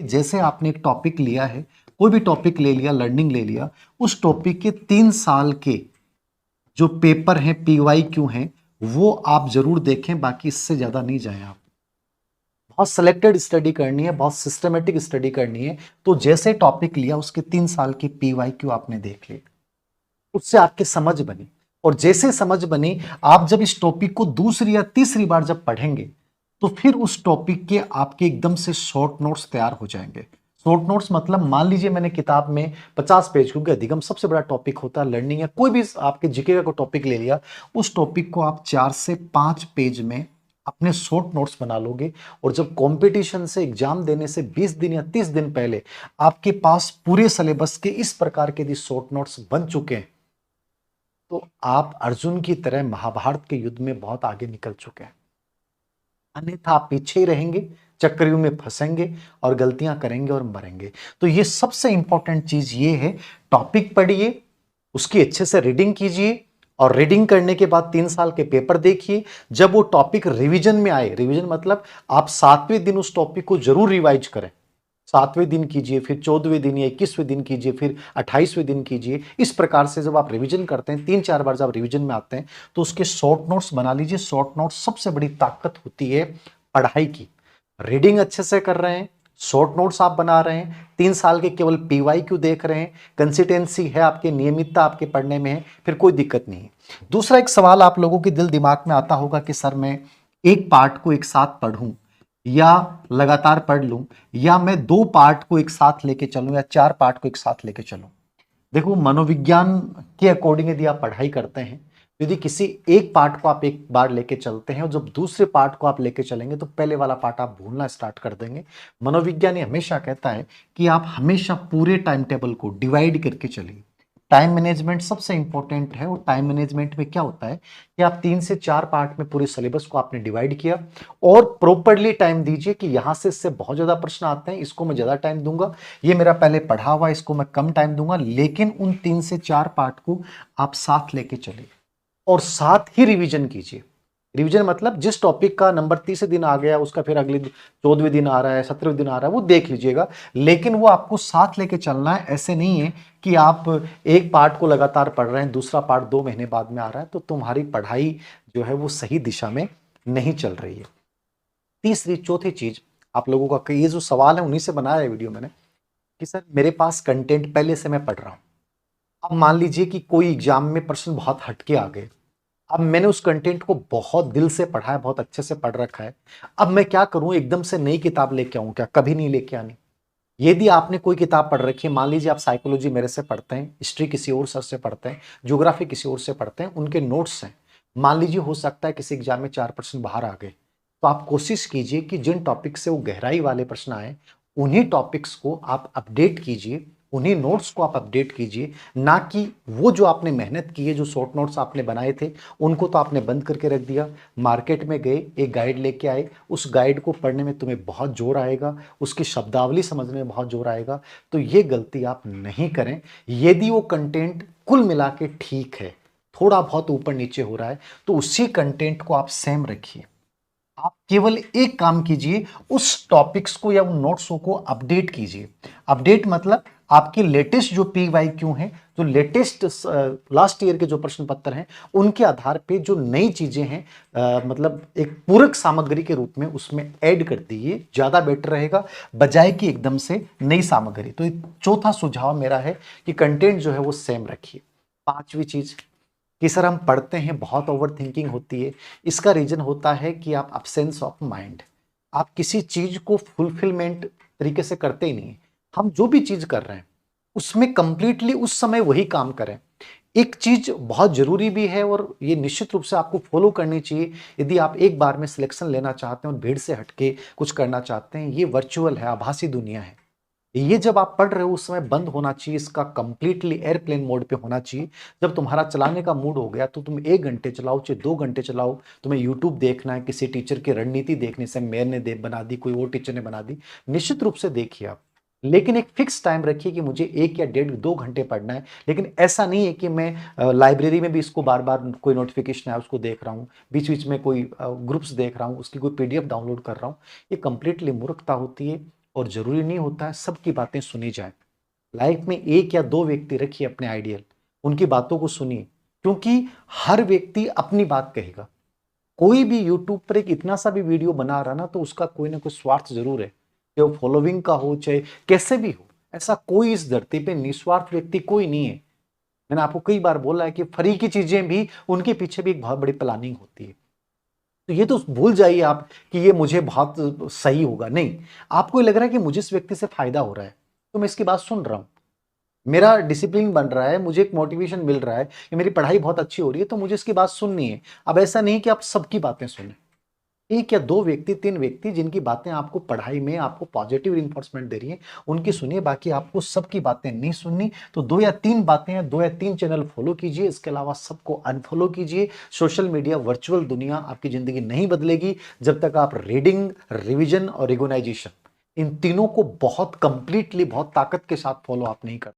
जैसे आपने एक टॉपिक लिया है, कोई भी टॉपिक ले लिया, लर्निंग ले लिया, उस टॉपिक के 3 साल के जो पेपर हैं, पीवाईक्यू हैं, वो आप ज़रूर देखें, बाकी इससे ज़्यादा नहीं जाएँ आप। बहुत सिलेक्टेड स्टडी करनी है, बहुत सिस्टमैटिक स्टडी करनी है, तो जैसे टॉपिक लिया उसके 3 साल की पीवाईक्यू आपने देख ली, उससे आपकी समझ बनी। और जैसे समझ बनी, आप जब इस टॉपिक को दूसरी या तीसरी बार जब पढ़ेंगे, तो फिर उस टॉपिक के आपके एकदम से शॉर्ट नोट्स तैयार हो जाएंगे। शॉर्ट नोट्स मतलब मान लीजिए मैंने किताब में 50 पेज, क्योंकि अधिगम सबसे बड़ा टॉपिक होता है, लर्निंग या कोई भी आपके जीके का कोई टॉपिक ले लिया, उस टॉपिक को आप 4 से 5 पेज में अपने शॉर्ट नोट्स बना लोगे। और जब कंपटीशन से एग्जाम देने से 20 दिन या 30 दिन पहले आपके पास पूरे सिलेबस के इस प्रकार के शॉर्ट नोट्स बन चुके हैं, तो आप अर्जुन की तरह महाभारत के युद्ध में बहुत आगे निकल चुके हैं। अन्यथा आप पीछे ही रहेंगे, चक्रव्यूह में फंसेंगे और गलतियां करेंगे और मरेंगे। तो ये सबसे इंपॉर्टेंट चीज ये है, टॉपिक पढ़िए, उसकी अच्छे से रीडिंग कीजिए, और रीडिंग करने के बाद 3 साल के पेपर देखिए। जब वो टॉपिक रिवीजन में आए, रिवीजन मतलब आप 7वें दिन उस टॉपिक को जरूर रिवाइज करें। 7वें दिन कीजिए, फिर 14वें दिन या 21वें दिन कीजिए, फिर 28वें दिन कीजिए। इस प्रकार से जब आप रिवीजन करते हैं, 3-4 बार जब रिवीजन में आते हैं, तो उसके शॉर्ट नोट्स बना लीजिए। शॉर्ट नोट्स सबसे बड़ी ताकत होती है पढ़ाई की। रीडिंग अच्छे से कर रहे हैं, शॉर्ट नोट्स आप बना रहे हैं, 3 साल के केवल पीवाईक्यू देख रहे हैं, कंसिस्टेंसी है आपके, नियमितता आपके पढ़ने में है, फिर कोई दिक्कत नहीं है। दूसरा एक सवाल आप लोगों के दिल दिमाग में आता होगा कि सर मैं एक पार्ट को एक साथ पढ़ूं, या लगातार पढ़ लूं, या मैं 2 पार्ट को एक साथ लेके चलूं, या 4 पार्ट को एक साथ लेके चलूं। देखो, मनोविज्ञान के अकॉर्डिंग यदि आप पढ़ाई करते हैं, यदि किसी एक पार्ट को आप एक बार लेके चलते हैं और जब दूसरे पार्ट को आप लेके चलेंगे, तो पहले वाला पार्ट आप भूलना स्टार्ट कर देंगे। मनोविज्ञान ये हमेशा कहता है कि आप हमेशा पूरे टाइम टेबल को डिवाइड करके चलिए। टाइम मैनेजमेंट सबसे इंपॉर्टेंट है। और टाइम मैनेजमेंट में क्या होता है कि आप 3 से 4 पार्ट में पूरे सिलेबस को आपने डिवाइड किया, और प्रॉपरली टाइम दीजिए कि यहां से इससे बहुत ज्यादा प्रश्न आते हैं, इसको मैं ज्यादा टाइम दूंगा, ये मेरा पहले पढ़ा हुआ, इसको मैं कम टाइम दूंगा। लेकिन उन 3 से 4 पार्ट को आप साथ लेके चलिए, और साथ ही रिवीजन कीजिए। रिवीजन मतलब जिस टॉपिक का नंबर 30 दिन आ गया, उसका फिर अगले 14वें दिन आ रहा है, 17वें दिन आ रहा है, वो देख लीजिएगा। लेकिन वो आपको साथ लेके चलना है। ऐसे नहीं है कि आप एक पार्ट को लगातार पढ़ रहे हैं, दूसरा पार्ट 2 महीने बाद में आ रहा है, तो तुम्हारी पढ़ाई जो है वो सही दिशा में नहीं चल रही है। तीसरी चौथी चीज आप लोगों का, ये जो सवाल है उन्हीं से बनाया है वीडियो मैंने, कि सर मेरे पास कंटेंट पहले से मैं पढ़ रहा हूं। अब मान लीजिए कि कोई एग्जाम में प्रश्न बहुत हटके आ गए, अब मैंने उस कंटेंट को बहुत दिल से पढ़ा है, बहुत अच्छे से पढ़ रखा है, अब मैं क्या करूं, एकदम से नई किताब लेके आऊं क्या? कभी नहीं लेके आनी। यदि आपने कोई किताब पढ़ रखी है, मान लीजिए आप साइकोलॉजी मेरे से पढ़ते हैं, हिस्ट्री किसी और सर से पढ़ते हैं, ज्योग्राफी किसी और से पढ़ते हैं, उनके नोट्स हैं, मान लीजिए हो सकता है किसी एग्जाम में 4% बाहर आ गए, तो आप कोशिश कीजिए कि जिन टॉपिक से वो गहराई वाले प्रश्न आए, उन्हीं टॉपिक्स को आप अपडेट कीजिए, उन्हीं नोट्स को आप अपडेट कीजिए। ना कि वो जो आपने मेहनत की है, जो शॉर्ट नोट्स आपने बनाए थे, उनको तो आपने बंद करके रख दिया, मार्केट में गए, एक गाइड लेके आए, उस गाइड को पढ़ने में तुम्हें बहुत जोर आएगा, उसकी शब्दावली समझने में बहुत जोर आएगा। तो ये गलती आप नहीं करें। यदि वो कंटेंट कुल मिला के ठीक है, थोड़ा बहुत ऊपर नीचे हो रहा है, तो उसी कंटेंट को आप सेम रखिए। आप केवल एक काम कीजिए, उस टॉपिक्स को या उन नोट्सों को अपडेट कीजिए। अपडेट मतलब आपके लेटेस्ट जो पीवाईक्यू हैं, जो लेटेस्ट लास्ट ईयर के जो प्रश्न पत्र हैं, उनके आधार पे जो नई चीजें हैं, मतलब एक पूरक सामग्री के रूप में उसमें ऐड कर दीजिए, ज्यादा बेटर रहेगा, बजाय कि एकदम से नई सामग्री। तो चौथा सुझाव मेरा है कि कंटेंट जो है वो सेम रखिए। पांचवी चीज कि सर हम पढ़ते हैं, बहुत ओवर थिंकिंग होती है। इसका रीजन होता है कि आप एब्सेंस ऑफ माइंड, आप किसी चीज को फुलफिलमेंट तरीके से करते ही नहीं। हम जो भी चीज कर रहे हैं उसमें कंप्लीटली उस समय वही काम करें। एक चीज बहुत जरूरी भी है, और ये निश्चित रूप से आपको फॉलो करनी चाहिए यदि आप एक बार में सिलेक्शन लेना चाहते हैं और भीड़ से हटके कुछ करना चाहते हैं। ये वर्चुअल है, आभासी दुनिया है। ये जब आप पढ़ रहे हो उस समय बंद होना चाहिए, इसका कंप्लीटली एयरप्लेन मोड पे होना चाहिए। जब तुम्हारा चलाने का मूड हो गया तो तुम 1 घंटे चलाओ, चाहे 2 घंटे चलाओ, तुम्हें यूट्यूब देखना है, किसी टीचर की रणनीति देखने से, मेयर ने बना दी, कोई और टीचर ने बना दी, निश्चित रूप से देखिए आप। लेकिन एक फिक्स टाइम रखिए कि मुझे 1 या 1.5-2 घंटे पढ़ना है। लेकिन ऐसा नहीं है कि मैं लाइब्रेरी में भी इसको बार बार कोई नोटिफिकेशन है उसको देख रहा हूँ, बीच बीच में कोई ग्रुप्स देख रहा हूँ, उसकी कोई पीडीएफ डाउनलोड कर रहा हूँ। ये कंप्लीटली मूर्खता होती है। और जरूरी नहीं होता है सबकी बातें सुनी जाए। लाइफ में एक या दो व्यक्ति रखिए अपने आइडियल, उनकी बातों को सुनिए, क्योंकि हर व्यक्ति अपनी बात कहेगा। कोई भी यूट्यूब पर एक इतना सा भी वीडियो बना रहा ना, तो उसका कोई ना कोई स्वार्थ जरूर है, चाहे वो फॉलोइंग का हो चाहे कैसे भी हो। ऐसा कोई इस धरती पे निस्वार्थ व्यक्ति कोई नहीं है। मैंने आपको कई बार बोला है कि फ्री की चीजें भी, उनके पीछे भी एक बहुत बड़ी प्लानिंग होती है। तो ये तो भूल जाइए आप कि ये मुझे बहुत सही होगा, नहीं। आपको लग रहा है कि मुझे इस व्यक्ति से फायदा हो रहा है तो मैं इसकी बात सुन रहा हूं, मेरा डिसिप्लिन बन रहा है, मुझे एक मोटिवेशन मिल रहा है कि मेरी पढ़ाई बहुत अच्छी हो रही है, तो मुझे इसकी बात सुननी है। अब ऐसा नहीं कि आप सबकी बातें सुने, एक या दो व्यक्ति, तीन व्यक्ति जिनकी बातें आपको पढ़ाई में आपको पॉजिटिव रिइंफोर्समेंट दे रही हैं, उनकी सुनिए। बाकी आपको सबकी बातें नहीं सुननी, तो दो या तीन बातें हैं, दो या तीन चैनल फॉलो कीजिए, इसके अलावा सबको अनफॉलो कीजिए। सोशल मीडिया, वर्चुअल दुनिया आपकी जिंदगी नहीं बदलेगी जब तक आप रीडिंग, रिविजन और रिकॉग्नाइजेशन, इन तीनों को बहुत कंप्लीटली, बहुत ताकत के साथ फॉलो आप नहीं करते।